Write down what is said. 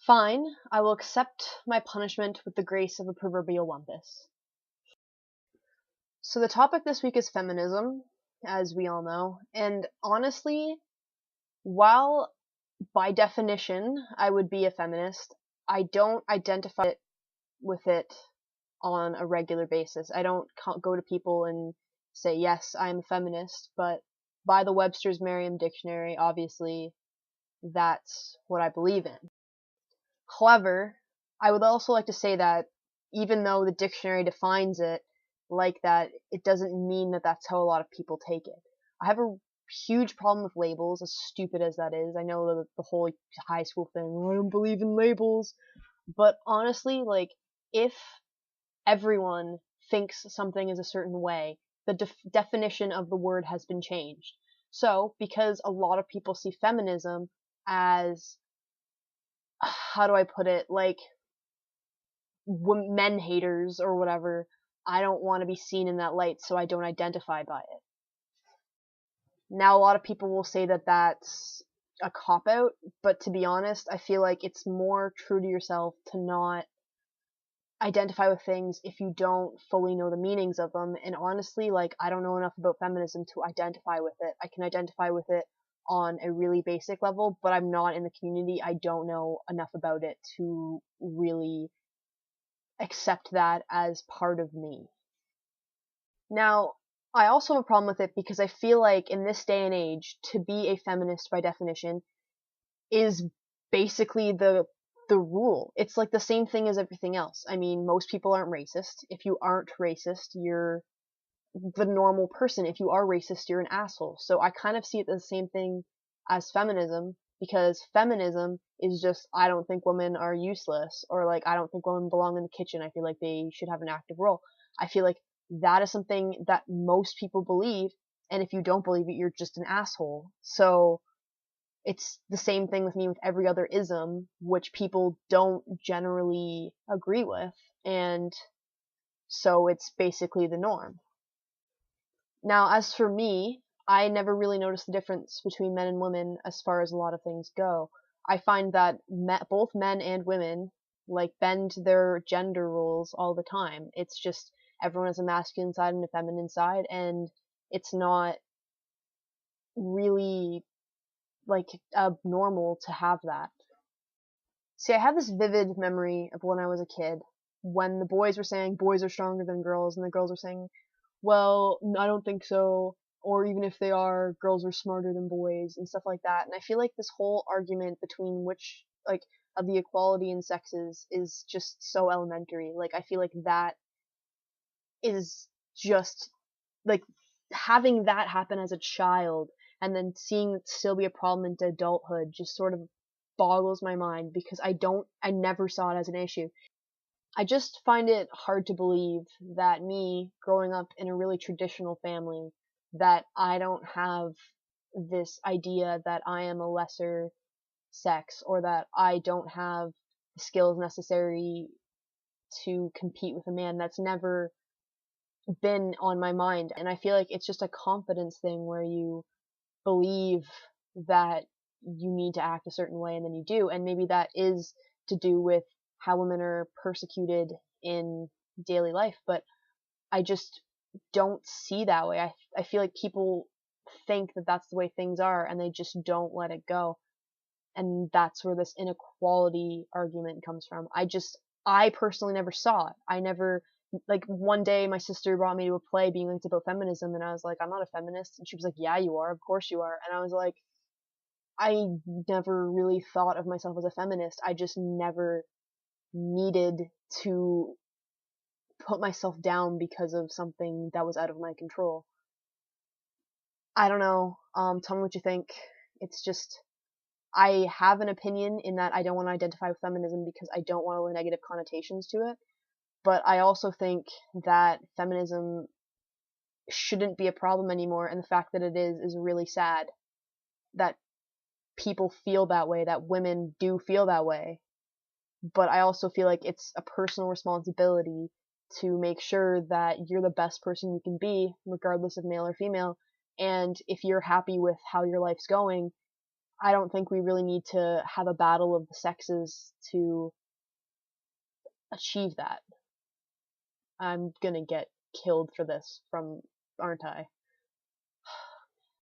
Fine, I will accept my punishment with the grace of a proverbial wumpus. So the topic this week is feminism, as we all know, and honestly, while by definition I would be a feminist, I don't identify with it on a regular basis. I don't go to people and say, yes, I'm a feminist, but by the Webster's Merriam Dictionary, obviously, that's what I believe in. However, I would also like to say that even though the dictionary defines it like that, it doesn't mean that that's how a lot of people take it. I have a huge problem with labels, as stupid as that is. I know the whole high school thing, I don't believe in labels. But honestly, like, if everyone thinks something is a certain way, the definition of the word has been changed. So, because a lot of people see feminism as, how do I put it, like, men haters or whatever, I don't want to be seen in that light, so I don't identify by it. Now, a lot of people will say that that's a cop-out, but to be honest, I feel like it's more true to yourself to not identify with things if you don't fully know the meanings of them. And honestly, like, I don't know enough about feminism to identify with it. I can identify with it on a really basic level, but I'm not in the community. I don't know enough about it to really accept that as part of me. Now, I also have a problem with it because I feel like in this day and age, to be a feminist by definition is basically the rule. It's like the same thing as everything else. I mean, most people aren't racist. If you aren't racist, you're the normal person. If you are racist, you're an asshole. So I kind of see it as the same thing as feminism, because feminism is just, I don't think women are useless, or like, I don't think women belong in the kitchen. I feel like they should have an active role. I feel like that is something that most people believe, and if you don't believe it, you're just an asshole. So it's the same thing with me with every other ism, which people don't generally agree with, and so it's basically the norm. Now, as for me, I never really noticed the difference between men and women as far as a lot of things go. I find that both men and women, like, bend their gender roles all the time. It's just everyone has a masculine side and a feminine side, and it's not really, like, abnormal to have that. See, I have this vivid memory of when I was a kid, when the boys were saying boys are stronger than girls, and the girls were saying, well, I don't think so, or even if they are, girls are smarter than boys, and stuff like that. And I feel like this whole argument between which, like, of the equality in sexes is just so elementary. Like, I feel like that is just, like, having that happen as a child, and then seeing it still be a problem into adulthood just sort of boggles my mind, because I never saw it as an issue. I just find it hard to believe that me, growing up in a really traditional family, that I don't have this idea that I am a lesser sex, or that I don't have the skills necessary to compete with a man. That's never been on my mind. And I feel like it's just a confidence thing where you believe that you need to act a certain way and then you do. And maybe that is to do with how women are persecuted in daily life, but I just don't see that way. I feel like people think that that's the way things are, and they just don't let it go. And that's where this inequality argument comes from. I personally never saw it. I never, like, one day my sister brought me to a play being like, it's about feminism, and I was like, I'm not a feminist. And she was like, yeah, you are. Of course you are. And I was like, I never really thought of myself as a feminist. I just never needed to put myself down because of something that was out of my control. I don't know. Tell me what you think. It's just, I have an opinion in that I don't want to identify with feminism because I don't want all the negative connotations to it. But I also think that feminism shouldn't be a problem anymore, and the fact that it is really sad that people feel that way, that women do feel that way. But I also feel like it's a personal responsibility to make sure that you're the best person you can be, regardless of male or female. And if you're happy with how your life's going, I don't think we really need to have a battle of the sexes to achieve that. I'm gonna get killed for this aren't I?